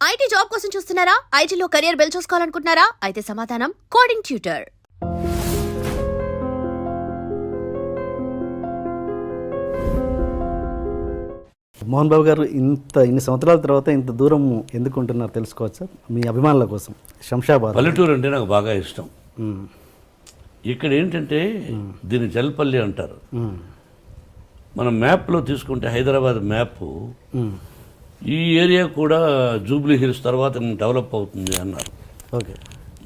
IT job కోసం చూస్తున్నారా? ఐటీలో కెరియర్ బిల్డ్ చూసుకోవాలనుకుంటున్నారా? అయితే సమాధానం కోడింగ్ ట్యూటర్. మోహన్ బాబు గారు ఇన్ని సంవత్సరాల తర్వాత ఇంత దూరం ఎందుకు ఉంటున్నారు తెలుసుకోవచ్చా? మీ అభిమానుల కోసం. శంషాబాద్ పల్లెటూరు అంటే నాకు బాగా ఇష్టం. ఇక్కడ ఏంటంటే దీన్ని జల్పల్లి అంటారు. మనం మ్యాప్లో తీసుకుంటే హైదరాబాద్ మ్యాప్ ఈ ఏరియా కూడా జూబ్లీ హిల్స్ తర్వాత డెవలప్ అవుతుంది అన్నారు. ఓకే.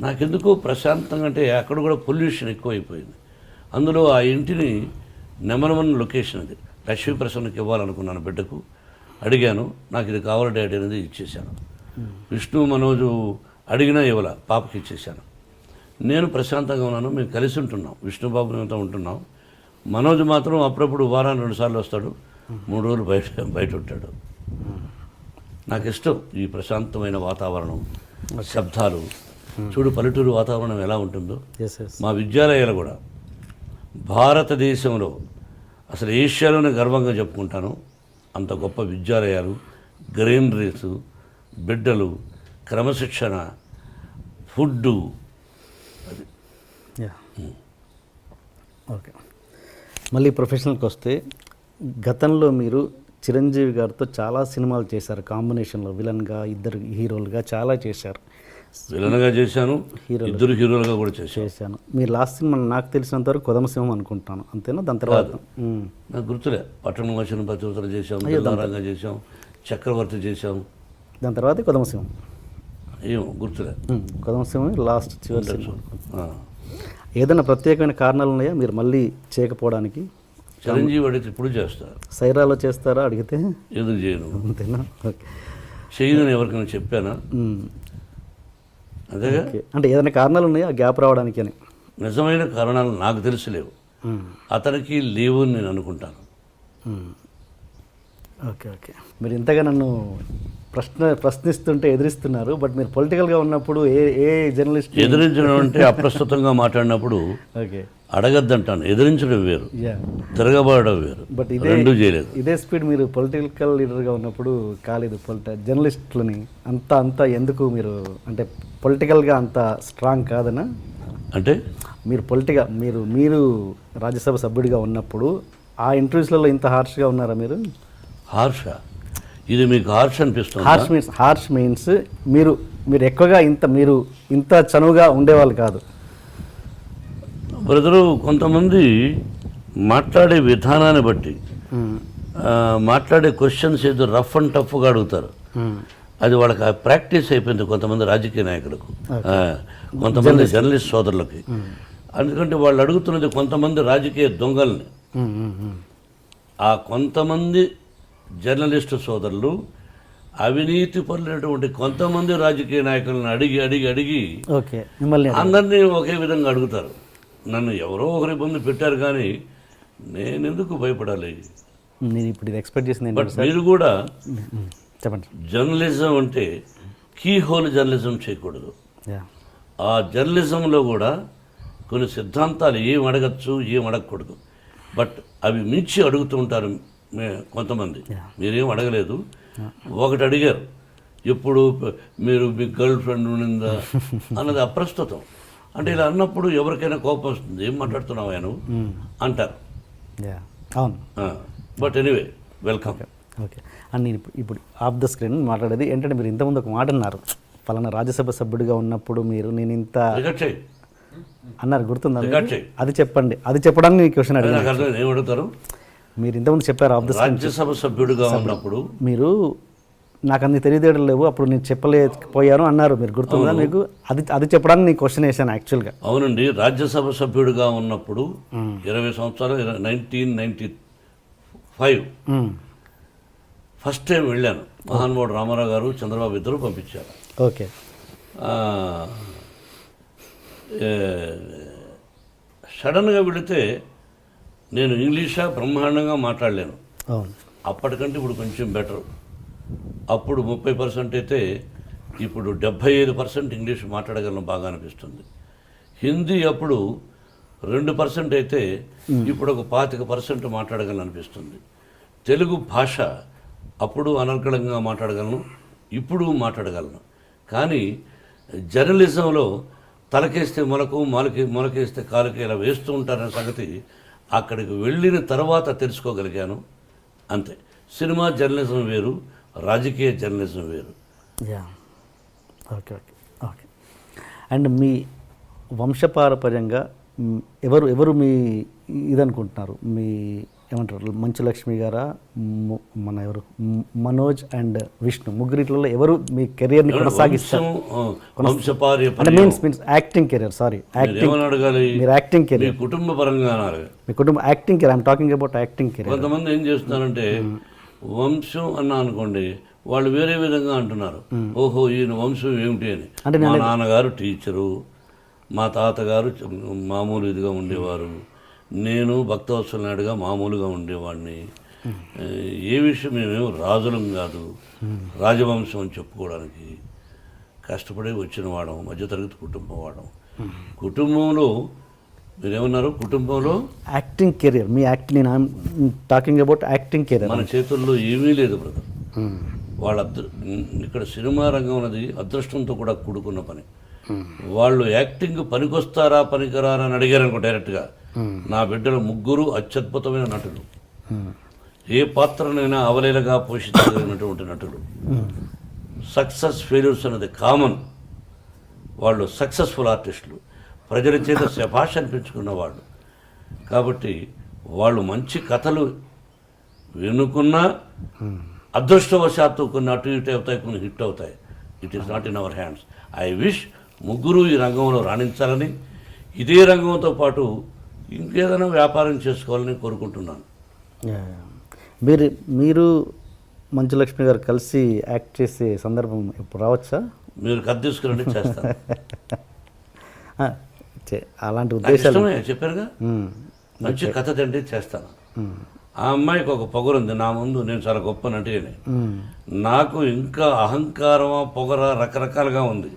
నాకెందుకు ప్రశాంతంగా అంటే అక్కడ కూడా పొల్యూషన్ ఎక్కువైపోయింది. అందులో ఆ ఇంటిని నెంబర్ 1 లొకేషన్ అది. లక్ష్మీ ప్రసన్నకి ఇవ్వాలనుకున్నాను, బిడ్డకు అడిగాను, నాకు ఇది కావాలి డాడీ అనేది ఇచ్చేసాను. విష్ణు మనోజు అడిగినా ఇవ్వాల, పాపకి ఇచ్చేసాను. నేను ప్రశాంతంగా ఉన్నాను, మేము కలిసి ఉంటున్నాం, విష్ణుబాబుతో ఉంటున్నాం. మనోజ్ మాత్రం అప్పుడప్పుడు వారానికి 2 సార్లు వస్తాడు, 3 రోజులు బయట ఉంటాడు. నాకు ఇష్టం ఈ ప్రశాంతమైన వాతావరణం, శబ్దాలు. చూడు పల్లెటూరు వాతావరణం ఎలా ఉంటుందో. మా విద్యాలయాలు కూడా భారతదేశంలో అసలు ఏషియాలోనే గర్వంగా చెప్పుకుంటాను. అంత గొప్ప విద్యాలయాలు, గ్రీనరీస్, బిడ్డలు, క్రమశిక్షణ, ఫుడ్డు. ఓకే. మళ్ళీ ప్రొఫెషనల్కి వస్తే, గతంలో మీరు చిరంజీవి గారితో చాలా సినిమాలు చేశారు, కాంబినేషన్లో విలన్గా, ఇద్దరు హీరోలుగా చాలా చేశారు. విలన్గా చేశాను, ఇద్దరు హీరోలుగా కూడా చేశాను. మీరు లాస్ట్ సినిమా నాకు తెలిసినంత వరకు కొదమసింహం అనుకుంటాను, అంతేనా? దాని తర్వాత నాకు గుర్తులే. పట్టణం వచ్చిన పతివతల చేసాం, రంగా చేసాం, చక్రవర్తి చేసాం. దాని తర్వాత కొదమసింహం ఏమో గుర్తులే. కొదమసింహం లాస్ట్ చివరి సినిమా. ఏదైనా ప్రత్యేకమైన కారణాలు ఉన్నాయా మీరు మళ్ళీ చేయకపోవడానికి? చిరంజీవి అడిగితే ఇప్పుడు చేస్తారు. సైరాలో చేస్తారా అడిగితే? ఎందుకు చేయను, అంతేనా? ఓకే. చేయదని ఎవరికైనా చెప్పానా? అదేగా. అంటే ఏదైనా కారణాలు ఉన్నాయా గ్యాప్ రావడానికి అని? నిజమైన కారణాలు నాకు తెలిసిలేవు, అతనికి లేవు అని నేను అనుకుంటాను. ఓకే. ఓకే. మీరు ఇంతగా నన్ను ప్రశ్నిస్తుంటే ఎదిరిస్తున్నారు. బట్ మీరు పొలిటికల్గా ఉన్నప్పుడు ఏ జర్నలిస్ట్ ఎదిరించడం అంటే అప్రస్తుతంగా మాట్లాడినప్పుడు ఓకే అడగద్దంటాను. ఎదిరించడం వేరు, తిరగబడడం వేరు. బట్ రెండు చేయలేదు. ఇదే స్పీడ్ మీరు పొలిటికల్ లీడర్గా ఉన్నప్పుడు కాలేదు. జర్నలిస్టులని అంత ఎందుకు మీరు అంటే పొలిటికల్గా అంత స్ట్రాంగ్ కాదనా? అంటే మీరు మీరు రాజ్యసభ సభ్యుడిగా ఉన్నప్పుడు ఆ ఇంటర్వ్యూస్లలో ఇంత హార్ష్గా ఉన్నారా మీరు? హార్షా? ఇది మీకు హార్ష్ అనిపిస్తుంది? హార్ష్ మీన్స్ మీరు ఎక్కువగా ఇంత చనువుగా ఉండేవాళ్ళు కాదు. బ్రదరు, కొంతమంది మాట్లాడే విధానాన్ని బట్టి మాట్లాడే క్వశ్చన్స్ ఏదో రఫ్ అండ్ టఫ్గా అడుగుతారు. అది వాళ్ళకి ప్రాక్టీస్ అయిపోయింది కొంతమంది రాజకీయ నాయకులకు, కొంతమంది జర్నలిస్ట్ సోదరులకి. ఎందుకంటే వాళ్ళు అడుగుతున్నది కొంతమంది రాజకీయ దొంగల్ని. ఆ కొంతమంది జర్నలిస్టు సోదరులు అవినీతి పరులైనటువంటి కొంతమంది రాజకీయ నాయకులను అడిగి అందరినీ ఒకే విధంగా అడుగుతారు. నన్ను ఎవరో ఒకరి ఇబ్బంది పెట్టారు, కానీ నేను ఎందుకు భయపడాలి? ఇప్పుడు ఎక్స్పెక్ట్ చేసింది. బట్ మీరు కూడా చెప్పండి. జర్నలిజం అంటే కీ హోల్ జర్నలిజం చేయకూడదు. ఆ జర్నలిజంలో కూడా కొన్ని సిద్ధాంతాలు ఏం అడగచ్చు, ఏం అడగకూడదు. బట్ అవి మించి అడుగుతూ ఉంటారు కొంతమంది. మీరేం అడగలేదు, ఒకటి అడిగారు, ఎప్పుడు మీరు మీ గర్ల్ ఫ్రెండ్ ఉండిందా అన్నది అప్రస్తుతం. అంటే ఇలా అన్నప్పుడు ఎవరికైనా కోపం వస్తుంది, ఏం మాట్లాడుతున్నావు ఆయన అంటారు. But anyway, welcome. Okay. And నేను ఇప్పుడు ఆఫ్ ద స్క్రీన్ మాట్లాడేది ఏంటంటే, మీరు ఇంతకుముందు ఒక మాట అన్నారు, ఫలానా రాజ్యసభ సభ్యుడిగా ఉన్నప్పుడు నేను ఇంత అన్నారు, గుర్తుందా? అది చెప్పండి. అది చెప్పడానికి మీకు క్వశ్చన్ అడిగాను. ఏం అడుగుతారు? మీరు ఇంతకుముందు చెప్పారు ఆఫ్ ద స్క్రీన్, రాజ్యసభ సభ్యుడిగా ఉన్నప్పుడు మీరు నాకు అన్ని తెలియదేయడం లేవు, అప్పుడు నేను చెప్పలేకపోయాను అన్నారు. మీరు గుర్తుందా మీకు? అది చెప్పడానికి నేను క్వశ్చన్ వేసాను యాక్చువల్గా. అవునండి. రాజ్యసభ సభ్యుడిగా ఉన్నప్పుడు 20 సంవత్సరాలు, 1995 ఫస్ట్ టైం వెళ్ళాను. మహానుభావుడు రామారావు గారు, చంద్రబాబు ఇద్దరు పంపించారు. ఓకే. సడన్గా వెళితే నేను ఇంగ్లీషా బ్రహ్మాండంగా మాట్లాడలేను. అప్పటికంటే ఇప్పుడు కొంచెం బెటర్. అప్పుడు 30% అయితే ఇప్పుడు 75% ఇంగ్లీష్ మాట్లాడగలను, బాగా అనిపిస్తుంది. హిందీ అప్పుడు 2% అయితే ఇప్పుడు ఒక 25% మాట్లాడగలను అనిపిస్తుంది. తెలుగు భాష అప్పుడు అనర్గళంగా మాట్లాడగలను, ఇప్పుడు మాట్లాడగలను. కానీ జర్నలిజంలో తలకేస్తే మొలకేస్తే కాలుకి ఇలా వేస్తూ ఉంటారనే సంగతి అక్కడికి వెళ్ళిన తర్వాత తెలుసుకోగలిగాను. అంతే. సినిమా జర్నలిజం వేరు, రాజకీయ జర్నలిజం వేరు. Yeah, okay okay okay. And మీ వంశపారపర్యంగా ఎవరు మీ ఇదనుకుంటున్నారు? మీ ఏమంటారు, మంచు లక్ష్మి గారా, మన ఎవరు, మనోజ్ అండ్ విష్ణు, ముగ్గురిట్లలో ఎవరు మీ కెరియర్ని కొనసాగిస్తారు? అంటే means acting career, sorry acting అడగాలి. మీరు యాక్టింగ్ కెరియర్, కుటుంబ పరంగా మీ కుటుంబం acting career, I'm talking about acting career. కొంతమంది ఏం చేస్తున్నారంటే వంశం అన్నా అనుకోండి, వాళ్ళు వేరే విధంగా అంటున్నారు. ఓహో ఈయన వంశం ఏమిటి అని. అంటే మా నాన్నగారు టీచరు, మా తాతగారు మామూలు ఇదిగా ఉండేవారు, నేను భక్తవత్సల నాయుడుగా మామూలుగా ఉండేవాడిని. ఏ విషయం మేమేమో రాజులం కాదు, రాజవంశం అని చెప్పుకోవడానికి కష్టపడి వచ్చిన వాడం, మధ్యతరగతి కుటుంబం వాడం. కుటుంబంలో మీరేమన్నారు? కుటుంబంలో యాక్టింగ్ కెరియర్, మీ యాక్టింగ్, నేను టాకింగ్ అబౌట్ యాక్టింగ్ కెరియర్. మన చేతుల్లో ఏమీ లేదు బ్రదర్. వాళ్ళ ఇక్కడ సినిమా రంగం అనేది అదృష్టంతో కూడా కూడుకున్న పని. వాళ్ళు యాక్టింగ్ పనికొస్తారా పనికిరారా అని అడిగారు అనుకో డైరెక్ట్గా. నా బిడ్డలు ముగ్గురు అత్యద్భుతమైన నటులు, ఏ పాత్రనైనా అవలీలగా పోషించగలిగినటువంటి నటులు. సక్సెస్ ఫెయిల్యూర్స్ అనేది కామన్. వాళ్ళు సక్సెస్ఫుల్ ఆర్టిస్టులు, ప్రజల చేత శభాష్ అనిపించుకున్న వాళ్ళు. కాబట్టి వాళ్ళు మంచి కథలు వినుకున్నా అదృష్టవశాత్తు కొన్ని అటు ఇటు అవుతాయి, కొన్ని హిట్ అవుతాయి. It is not in our hands. I wish ముగ్గురు ఈ రంగంలో రాణించాలని, ఇదే రంగంతో పాటు ఇంకేదైనా వ్యాపారం చేసుకోవాలని కోరుకుంటున్నాను. మీరు మంచు లక్ష్మి గారు కలిసి యాక్ట్ చేసే సందర్భం ఇప్పుడు రావచ్చా? మీరు కథ తీసుకురండి, చేస్తాను. అలాంటి ఉద్దేశాలు చెప్పారుగా, మంచి కథ తండ్రి చేస్తాను. ఆ అమ్మాయికి ఒక పొగరుంది నా ముందు, నేను చాలా గొప్ప నటిని. నాకు ఇంకా అహంకారమా పొగరా రకరకాలుగా ఉంది.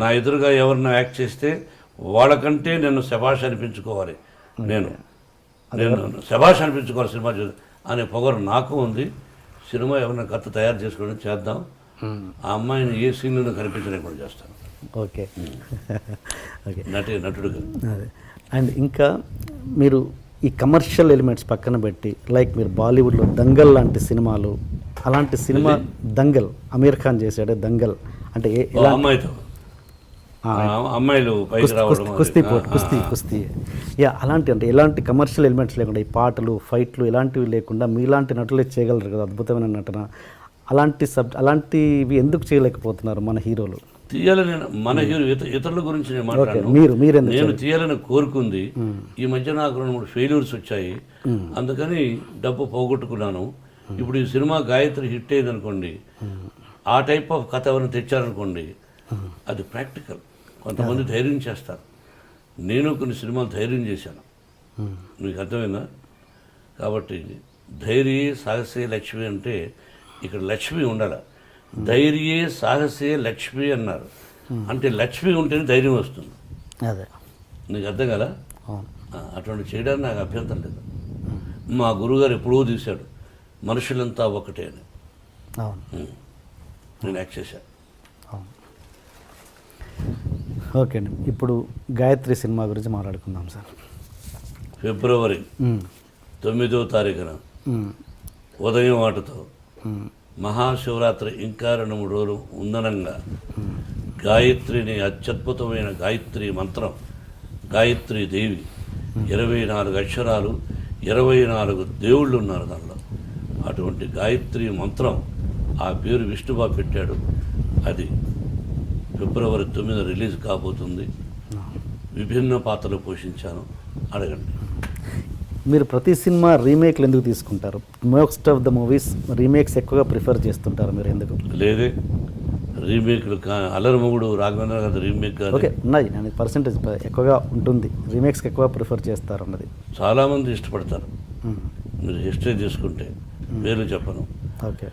నా ఎదురుగా ఎవరినో యాక్ట్ చేస్తే వాళ్ళకంటే నేను శభాష్ అనిపించుకోవాలి, నేను శభాష్ అనిపించుకోవాలి సినిమా చూసి అనే పొగరు నాకు ఉంది. సినిమా ఎవరైనా కథ తయారు చేసుకోవడం చేద్దాం. ఆ అమ్మాయిని ఏ సీన్లో కనిపించలేకుండా చేస్తాను. ఓకే ఓకే, నటుడుగా. అదే. అండ్ ఇంకా మీరు ఈ కమర్షియల్ ఎలిమెంట్స్ పక్కన పెట్టి, లైక్ మీరు బాలీవుడ్లో దంగల్ లాంటి సినిమాలు, అలాంటి సినిమా దంగల్ అమీర్ ఖాన్ చేశాడు దంగల్, అంటే అమ్మాయిలు కుస్తీ యా, అలాంటి అంటే ఎలాంటి కమర్షియల్ ఎలిమెంట్స్ లేకుండా, ఈ పాటలు ఫైట్లు ఇలాంటివి లేకుండా మీలాంటి నటులే చేయగలరు కదా, అద్భుతమైన నటన. అలాంటివి ఎందుకు చేయలేకపోతున్నారు మన హీరోలు? తీయాలని మన హీరో ఇతరుల గురించి నేను మాట్లాడాను. నేను తీయాలని కోరుకుంది. ఈ మధ్య నాకు 2-3 ఫెయిల్యూర్స్ వచ్చాయి, అందుకని డబ్బు పోగొట్టుకున్నాను. ఇప్పుడు ఈ సినిమా గాయత్రి హిట్ అయింది అనుకోండి, ఆ టైప్ ఆఫ్ కథ ఎవరైనా తెచ్చారనుకోండి, అది ప్రాక్టికల్. కొంతమంది ధైర్యం చేస్తారు, నేను కొన్ని సినిమాలు ధైర్యం చేశాను. మీకు అర్థమైందా? కాబట్టి ధైర్యే సాహసే లక్ష్మి అంటే ఇక్కడ లక్ష్మి ఉండాలి. ధైర్యే సాహసే లక్ష్మి అన్నారు, అంటే లక్ష్మి ఉంటేనే ధైర్యం వస్తుంది. అదే నీకు అర్థం కదా? అటువంటి చేయడానికి నాకు అభ్యంతరం లేదు. మా గురువుగారు ఎప్పుడూ తీశాడు మనుషులంతా ఒకటే అని. నేను యాక్ట్ చేశాను. ఓకే అండి, ఇప్పుడు గాయత్రి సినిమా గురించి మాట్లాడుకుందాం సార్. ఫిబ్రవరి 9వ తారీఖున ఉదయం వాటితో మహాశివరాత్రి ఇంకా 2-3 రోజులు ఉందనంగా గాయత్రిని, అత్యద్భుతమైన గాయత్రి మంత్రం, గాయత్రి దేవి, 24 అక్షరాలు, 24 దేవుళ్ళు ఉన్నారు దానిలో. అటువంటి గాయత్రి మంత్రం, ఆ పేరు విష్ణుబాబు పెట్టాడు. అది ఫిబ్రవరి 9 రిలీజ్ కాబోతుంది. విభిన్న పాత్రలు పోషించాను. అడగండి. మీరు ప్రతి సినిమా రీమేక్లు ఎందుకు తీసుకుంటారు? Most of the movies remakes ఎక్కువగా ప్రిఫర్ చేస్తుంటారు, మీరు ఎందుకు? లేదే, రీమేక్లు అల్లరిమొగుడు రాఘవేంద్ర గారి రీమేక్ ఓకే ఉన్నాయి, నేను పర్సెంటేజ్ ఎక్కువగా ఉంటుంది, రీమేక్స్కి ఎక్కువ ప్రిఫర్ చేస్తారు అన్నది. చాలామంది ఇష్టపడతారు. మీరు హిస్టరీ తీసుకుంటే పేర్లు చెప్పను. ఓకే.